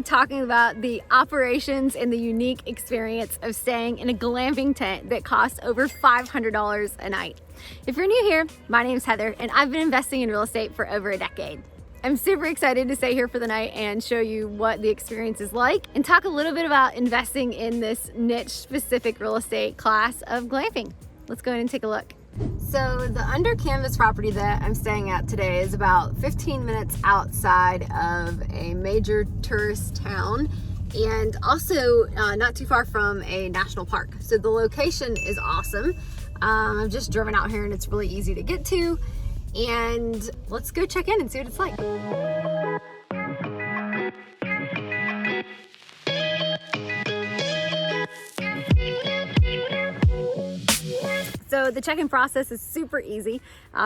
be talking about the operations and the unique experience of staying in a glamping tent that costs over $500 a night. If you're new here, my name is Heather and I've been investing in real estate for over a decade. I'm super excited to stay here for the night and show you what the experience is like and talk a little bit about investing in this niche specific real estate class of glamping. Let's go ahead and take a look. So the under canvas property that I'm staying at today is about 15 minutes outside of a major tourist town and also not too far from a national park. So the location is awesome. I've just driven out here and it's really easy to get to. And let's go check in and see what it's like. So the check-in process is super easy.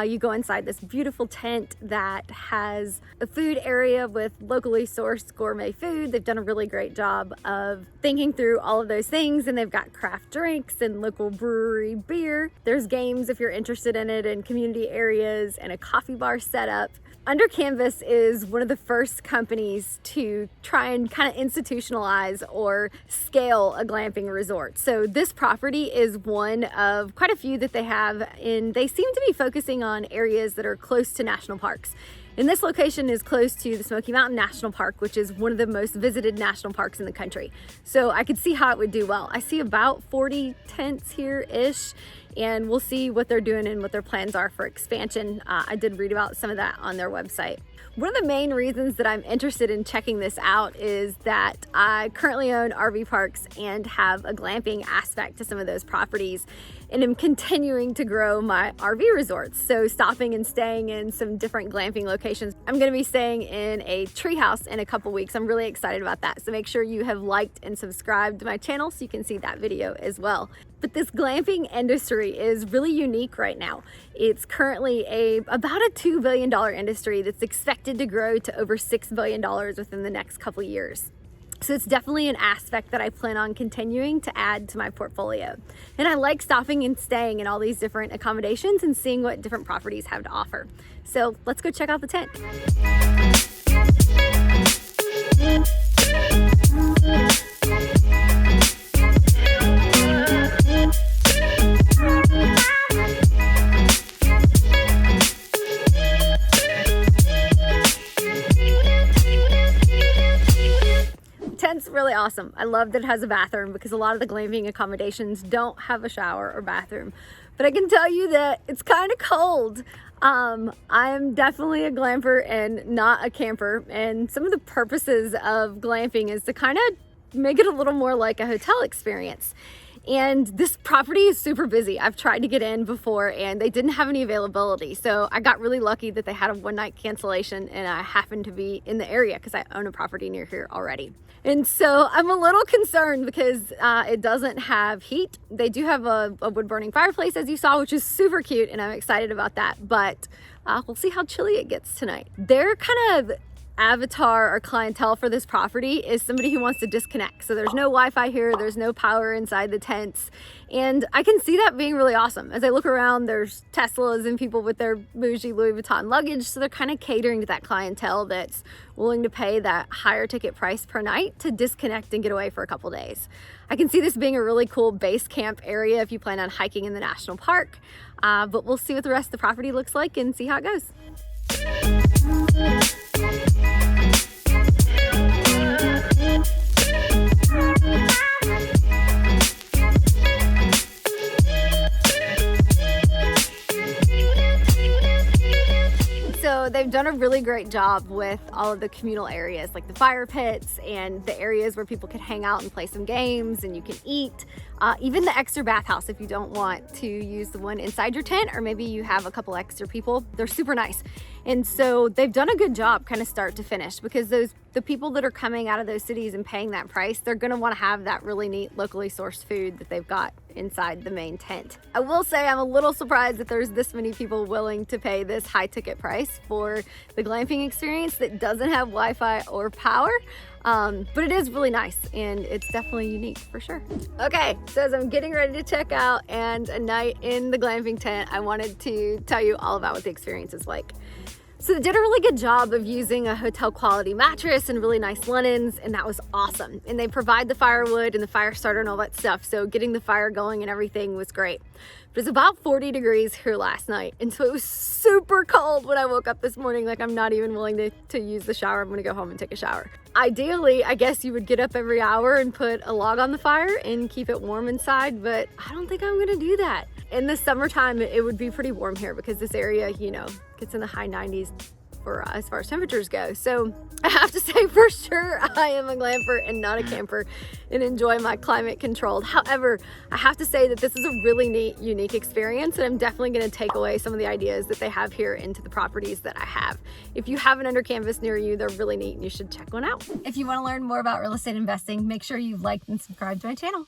You go inside this beautiful tent that has a food area with locally sourced gourmet food. They've done a really great job of thinking through all of those things, and they've got craft drinks and local brewery beer. There's games if you're interested in it, and community areas and a coffee bar setup. Under Canvas is one of the first companies to try and kind of institutionalize or scale a glamping resort. So this property is one of quite a few that they have, and they seem to be focusing on areas that are close to national parks. And this location is close to the Smoky Mountain National Park, which is one of the most visited national parks in the country. So I could see how it would do well. I see about 40 tents here-ish, and we'll see what they're doing and what their plans are for expansion. I did read about some of that on their website. One of the main reasons that I'm interested in checking this out is that I currently own RV parks and have a glamping aspect to some of those properties, and am continuing to grow my RV resorts. So stopping and staying in some different glamping locations. I'm gonna be staying in a treehouse in a couple weeks. I'm really excited about that. So make sure you have liked and subscribed to my channel so you can see that video as well. But this glamping industry is really unique right now. It's currently about a $2 billion industry that's expected to grow to over $6 billion within the next couple years. So it's definitely an aspect that I plan on continuing to add to my portfolio. And I like stopping and staying in all these different accommodations and seeing what different properties have to offer. So let's go check out the tent. Tent's really awesome. I love that it has a bathroom because a lot of the glamping accommodations don't have a shower or bathroom. But I can tell you that it's kind of cold. I'm definitely a glamper and not a camper. And some of the purposes of glamping is to kind of make it a little more like a hotel experience. And this property is super busy. I've tried to get in before and they didn't have any availability. So I got really lucky that they had a one-night cancellation and I happened to be in the area because I own a property near here already. And so I'm a little concerned because it doesn't have heat. They do have a wood-burning fireplace, as you saw, which is super cute, and I'm excited about that. But we'll see how chilly it gets tonight. They're kind of avatar or clientele for this property is somebody who wants to disconnect. So there's no Wi-Fi here, there's no power inside the tents, and I can see that being really awesome. As I look around, there's Teslas and people with their bougie Louis Vuitton luggage, so they're kind of catering to that clientele that's willing to pay that higher ticket price per night to disconnect and get away for a couple days. I can see this being a really cool base camp area if you plan on hiking in the national park, but we'll see what the rest of the property looks like and see how it goes. So they've done a really great job with all of the communal areas, like the fire pits and the areas where people can hang out and play some games and you can eat. Even the extra bathhouse if you don't want to use the one inside your tent, or maybe you have a couple extra people. They're super nice. And so they've done a good job kind of start to finish, because the people that are coming out of those cities and paying that price, they're gonna wanna have that really neat locally sourced food that they've got inside the main tent. I will say I'm a little surprised that there's this many people willing to pay this high ticket price for the glamping experience that doesn't have Wi-Fi or power. But it is really nice and it's definitely unique for sure. Okay, so as I'm getting ready to check out and a night in the glamping tent, I wanted to tell you all about what the experience is like. So they did a really good job of using a hotel quality mattress and really nice linens, and that was awesome. And they provide the firewood and the fire starter and all that stuff, so getting the fire going and everything was great. It was about 40 degrees here last night, and so it was super cold when I woke up this morning. Like, I'm not even willing to use the shower. I'm gonna go home and take a shower. Ideally, I guess you would get up every hour and put a log on the fire and keep it warm inside, but I don't think I'm gonna do that. In the summertime, it would be pretty warm here because this area, you know, gets in the high 90s for as far as temperatures go. So I have to say for sure I am a glamper and not a camper and enjoy my climate controlled. However, I have to say that this is a really neat, unique experience, and I'm definitely going to take away some of the ideas that they have here into the properties that I have. If you have an under canvas near you, they're really neat and you should check one out. If you want to learn more about real estate investing, make sure you've liked and subscribed to my channel.